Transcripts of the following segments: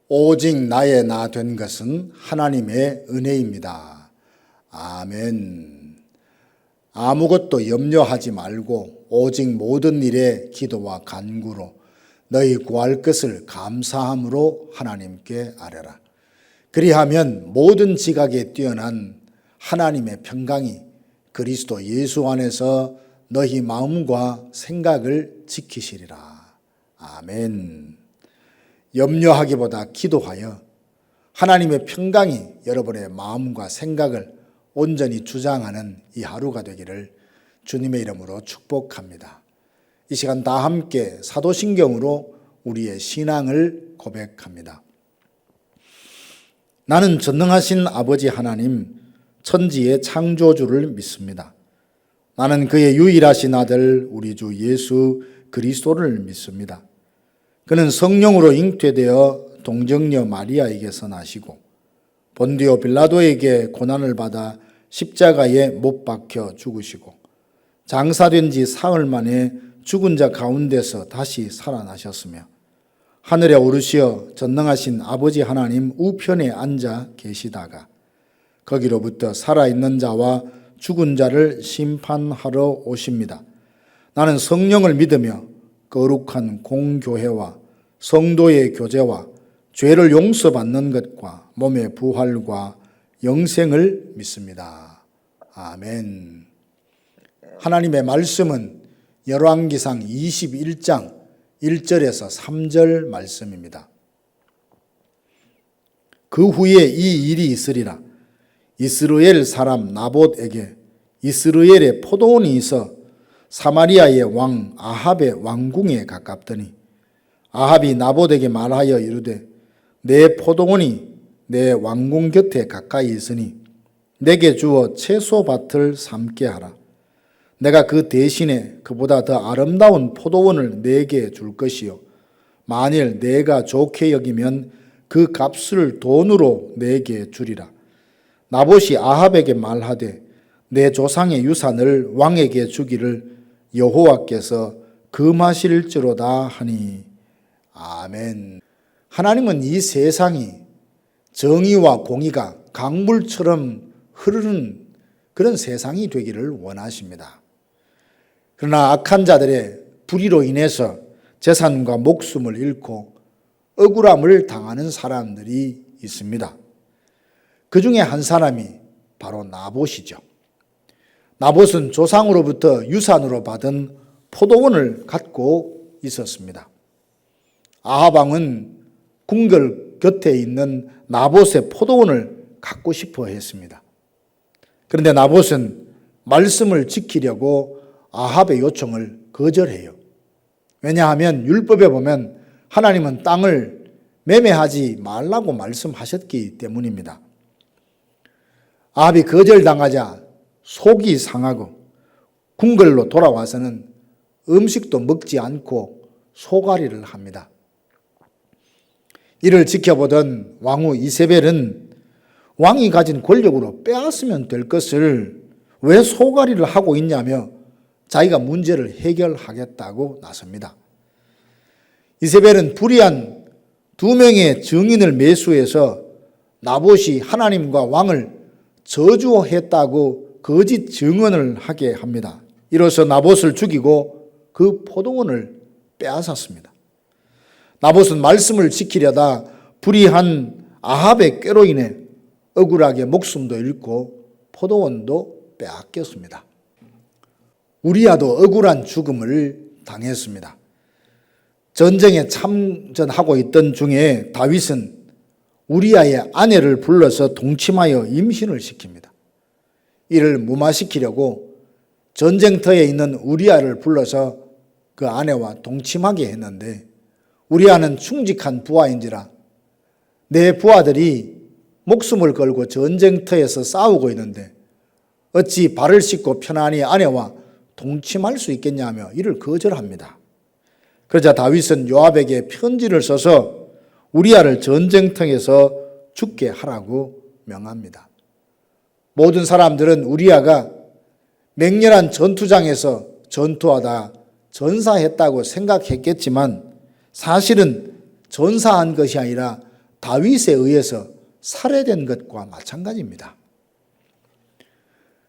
오직 나의 나 된 것은 하나님의 은혜입니다. 아멘. 아무것도 염려하지 말고 오직 모든 일에 기도와 간구로 너희 구할 것을 감사함으로 하나님께 아뢰라. 그리하면 모든 지각에 뛰어난 하나님의 평강이 그리스도 예수 안에서 너희 마음과 생각을 지키시리라. 아멘. 염려하기보다 기도하여 하나님의 평강이 여러분의 마음과 생각을 온전히 주장하는 이 하루가 되기를 주님의 이름으로 축복합니다. 이 시간 다 함께 사도신경으로 우리의 신앙을 고백합니다. 나는 전능하신 아버지 하나님, 천지의 창조주를 믿습니다. 나는 그의 유일하신 아들 우리 주 예수 그리스도를 믿습니다. 그는 성령으로 잉태되어 동정녀 마리아에게서 나시고 본디오 빌라도에게 고난을 받아 십자가에 못 박혀 죽으시고 장사된 지 사흘 만에 죽은 자 가운데서 다시 살아나셨으며 하늘에 오르시어 전능하신 아버지 하나님 우편에 앉아 계시다가 거기로부터 살아있는 자와 죽은 자를 심판하러 오십니다. 나는 성령을 믿으며 거룩한 공교회와 성도의 교제와 죄를 용서받는 것과 몸의 부활과 영생을 믿습니다. 아멘. 하나님의 말씀은 열왕기상 21장 1절에서 3절 말씀입니다. 그 후에 이 일이 있으리라. 이스라엘 사람 나봇에게 이스라엘의 포도원이 있어 사마리아의 왕 아합의 왕궁에 가깝더니 아합이 나봇에게 말하여 이르되 내 포도원이 내 왕궁 곁에 가까이 있으니 내게 주어 채소밭을 삼게 하라. 내가 그 대신에 그보다 더 아름다운 포도원을 내게 줄 것이요 만일 내가 좋게 여기면 그 값을 돈으로 내게 주리라. 나봇이 아합에게 말하되 내 조상의 유산을 왕에게 주기를 여호와께서 금하실지로다 하니. 아멘. 하나님은 이 세상이 정의와 공의가 강물처럼 흐르는 그런 세상이 되기를 원하십니다. 그러나 악한 자들의 불의로 인해서 재산과 목숨을 잃고 억울함을 당하는 사람들이 있습니다. 그 중에 한 사람이 바로 나봇이죠. 나봇은 조상으로부터 유산으로 받은 포도원을 갖고 있었습니다. 아합 왕은 궁궐 곁에 있는 나봇의 포도원을 갖고 싶어 했습니다. 그런데 나봇은 말씀을 지키려고 아합의 요청을 거절해요. 왜냐하면 율법에 보면 하나님은 땅을 매매하지 말라고 말씀하셨기 때문입니다. 아합이 거절당하자 속이 상하고 궁궐로 돌아와서는 음식도 먹지 않고 소갈이를 합니다. 이를 지켜보던 왕후 이세벨은 왕이 가진 권력으로 빼앗으면 될 것을 왜 소갈이를 하고 있냐며 자기가 문제를 해결하겠다고 나섭니다. 이세벨은 불의한 2명의 증인을 매수해서 나봇이 하나님과 왕을 저주했다고 거짓 증언을 하게 합니다. 이로써 나봇을 죽이고 그 포도원을 빼앗았습니다. 나봇은 말씀을 지키려다 불의한 아합의 꾀로 인해 억울하게 목숨도 잃고 포도원도 빼앗겼습니다. 우리야도 억울한 죽음을 당했습니다. 전쟁에 참전하고 있던 중에 다윗은 우리야의 아내를 불러서 동침하여 임신을 시킵니다. 이를 무마시키려고 전쟁터에 있는 우리야를 불러서 그 아내와 동침하게 했는데 우리야는 충직한 부하인지라 내 부하들이 목숨을 걸고 전쟁터에서 싸우고 있는데 어찌 발을 씻고 편안히 아내와 동침할 수 있겠냐며 이를 거절합니다. 그러자 다윗은 요압에게 편지를 써서 우리야를 전쟁터에서 죽게 하라고 명합니다. 모든 사람들은 우리야가 맹렬한 전투장에서 전투하다 전사했다고 생각했겠지만 사실은 전사한 것이 아니라 다윗에 의해서 살해된 것과 마찬가지입니다.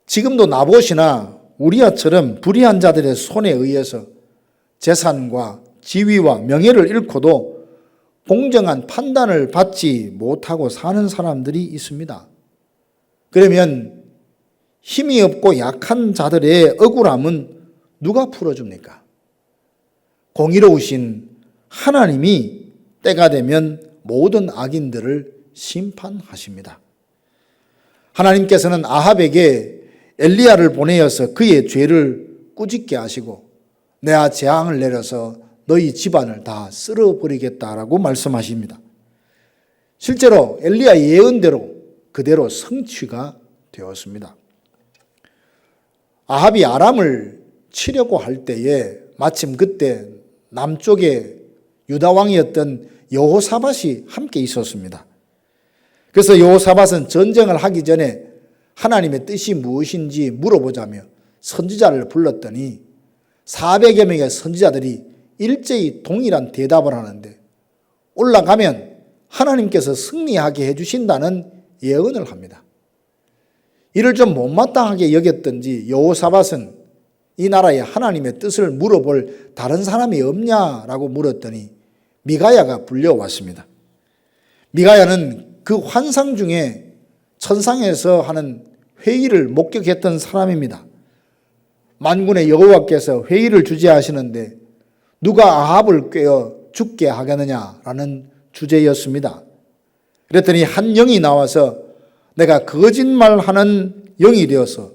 지금도 나봇이나 우리아처럼 불의한 자들의 손에 의해서 재산과 지위와 명예를 잃고도 공정한 판단을 받지 못하고 사는 사람들이 있습니다. 그러면 힘이 없고 약한 자들의 억울함은 누가 풀어줍니까? 공의로우신 하나님이 때가 되면 모든 악인들을 심판하십니다. 하나님께서는 아합에게 엘리야를 보내어서 그의 죄를 꾸짖게 하시고 내가 재앙을 내려서 너희 집안을 다 쓸어버리겠다라고 말씀하십니다. 실제로 엘리야의 예언대로 그대로 성취가 되었습니다. 아합이 아람을 치려고 할 때에 마침 그때 남쪽에 유다 왕이었던 여호사밧이 함께 있었습니다. 그래서 여호사밧은 전쟁을 하기 전에 하나님의 뜻이 무엇인지 물어보자며 선지자를 불렀더니 400여 명의 선지자들이 일제히 동일한 대답을 하는데 올라가면 하나님께서 승리하게 해주신다는 예언을 합니다. 이를 좀 못마땅하게 여겼던지 여호사밧은 이 나라에 하나님의 뜻을 물어볼 다른 사람이 없냐라고 물었더니 미가야가 불려왔습니다. 미가야는 그 환상 중에 천상에서 하는 회의를 목격했던 사람입니다. 만군의 여호와께서 회의를 주재하시는데 누가 아합을 꿰어 죽게 하겠느냐라는 주제였습니다. 그랬더니 한 영이 나와서 내가 거짓말하는 영이 되어서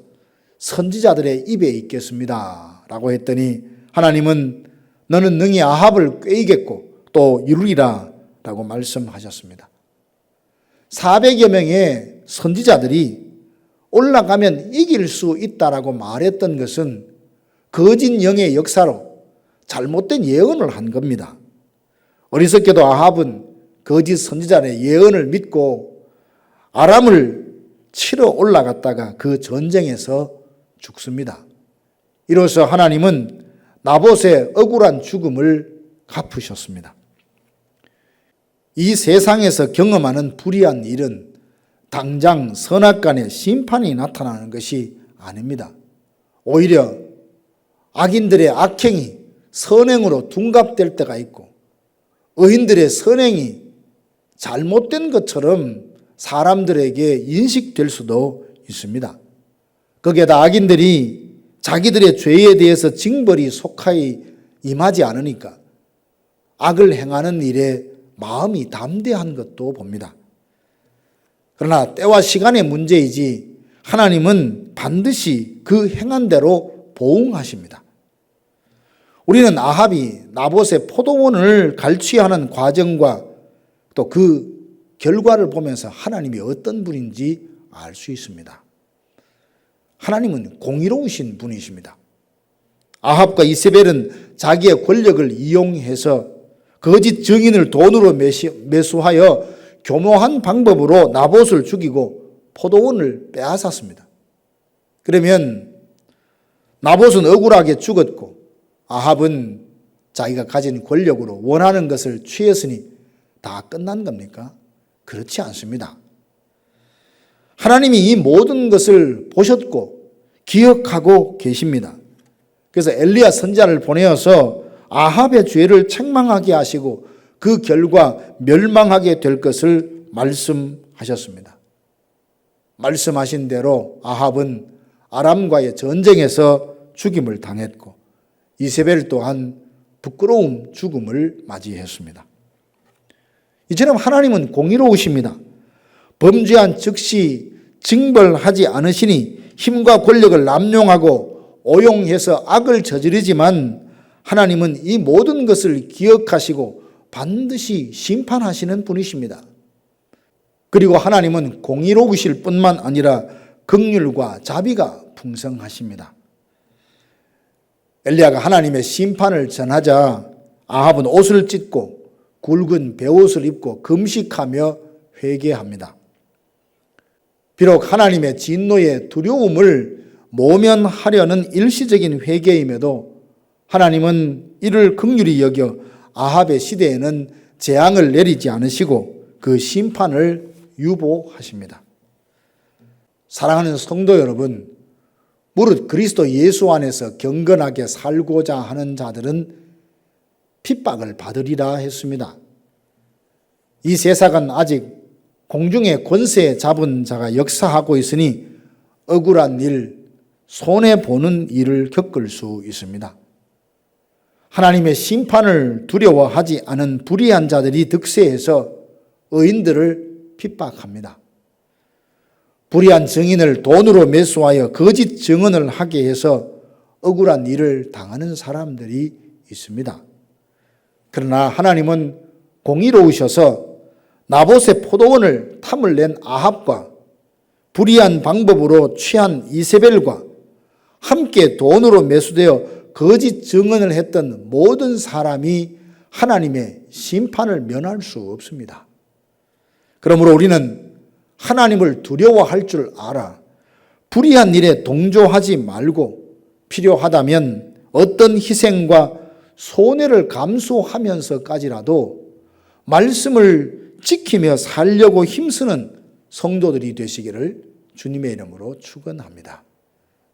선지자들의 입에 있겠습니다 라고 했더니 하나님은 너는 능히 아합을 꿰이겠고 또 이루리라 라고 말씀하셨습니다. 400여 명의 선지자들이 올라가면 이길 수 있다라고 말했던 것은 거짓 영의 역사로 잘못된 예언을 한 겁니다. 어리석게도 아합은 거짓 선지자의 예언을 믿고 아람을 치러 올라갔다가 그 전쟁에서 죽습니다. 이로써 하나님은 나봇의 억울한 죽음을 갚으셨습니다. 이 세상에서 경험하는 불의한 일은 당장 선악간의 심판이 나타나는 것이 아닙니다. 오히려 악인들의 악행이 선행으로 둔갑될 때가 있고 의인들의 선행이 잘못된 것처럼 사람들에게 인식될 수도 있습니다. 거기에다 악인들이 자기들의 죄에 대해서 징벌이 속하이 임하지 않으니까 악을 행하는 일에 마음이 담대한 것도 봅니다. 그러나 때와 시간의 문제이지 하나님은 반드시 그 행한 대로 보응하십니다. 우리는 아합이 나봇의 포도원을 갈취하는 과정과 또 그 결과를 보면서 하나님이 어떤 분인지 알 수 있습니다. 하나님은 공의로우신 분이십니다. 아합과 이세벨은 자기의 권력을 이용해서 거짓 증인을 돈으로 매수하여 교묘한 방법으로 나봇을 죽이고 포도원을 빼앗았습니다. 그러면 나봇은 억울하게 죽었고 아합은 자기가 가진 권력으로 원하는 것을 취했으니 다 끝난 겁니까? 그렇지 않습니다. 하나님이 이 모든 것을 보셨고 기억하고 계십니다. 그래서 엘리야 선지자를 보내어서 아합의 죄를 책망하게 하시고 그 결과 멸망하게 될 것을 말씀하셨습니다. 말씀하신 대로 아합은 아람과의 전쟁에서 죽임을 당했고 이세벨 또한 부끄러운 죽음을 맞이했습니다. 이처럼 하나님은 공의로우십니다. 범죄한 즉시 징벌하지 않으시니 힘과 권력을 남용하고 오용해서 악을 저지르지만 하나님은 이 모든 것을 기억하시고 반드시 심판하시는 분이십니다. 그리고 하나님은 공의로우실 뿐만 아니라 긍휼과 자비가 풍성하십니다. 엘리야가 하나님의 심판을 전하자 아합은 옷을 찢고 굵은 베옷을 입고 금식하며 회개합니다. 비록 하나님의 진노의 두려움을 모면하려는 일시적인 회개임에도 하나님은 이를 긍휼히 여겨 아합의 시대에는 재앙을 내리지 않으시고 그 심판을 유보하십니다. 사랑하는 성도 여러분, 무릇 그리스도 예수 안에서 경건하게 살고자 하는 자들은 핍박을 받으리라 했습니다. 이 세상은 아직 공중의 권세 잡은 자가 역사하고 있으니 억울한 일, 손해보는 일을 겪을 수 있습니다. 하나님의 심판을 두려워하지 않은 불의한 자들이 득세해서 의인들을 핍박합니다. 불의한 증인을 돈으로 매수하여 거짓 증언을 하게 해서 억울한 일을 당하는 사람들이 있습니다. 그러나 하나님은 공의로우셔서 나봇의 포도원을 탐을 낸 아합과 불의한 방법으로 취한 이세벨과 함께 돈으로 매수되어 거짓 증언을 했던 모든 사람이 하나님의 심판을 면할 수 없습니다. 그러므로 우리는 하나님을 두려워할 줄 알아 불의한 일에 동조하지 말고 필요하다면 어떤 희생과 손해를 감수하면서까지라도 말씀을 지키며 살려고 힘쓰는 성도들이 되시기를 주님의 이름으로 축원합니다.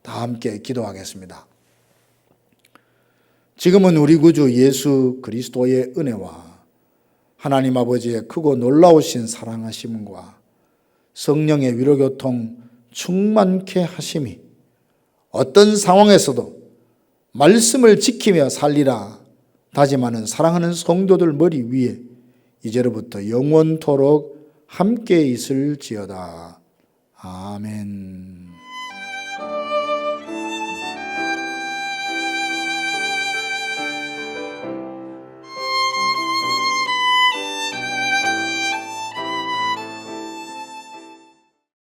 다 함께 기도하겠습니다. 지금은 우리 구주 예수 그리스도의 은혜와 하나님 아버지의 크고 놀라우신 사랑하심과 성령의 위로교통 충만케 하심이 어떤 상황에서도 말씀을 지키며 살리라 다짐하는 사랑하는 성도들 머리 위에 이제로부터 영원토록 함께 있을지어다. 아멘.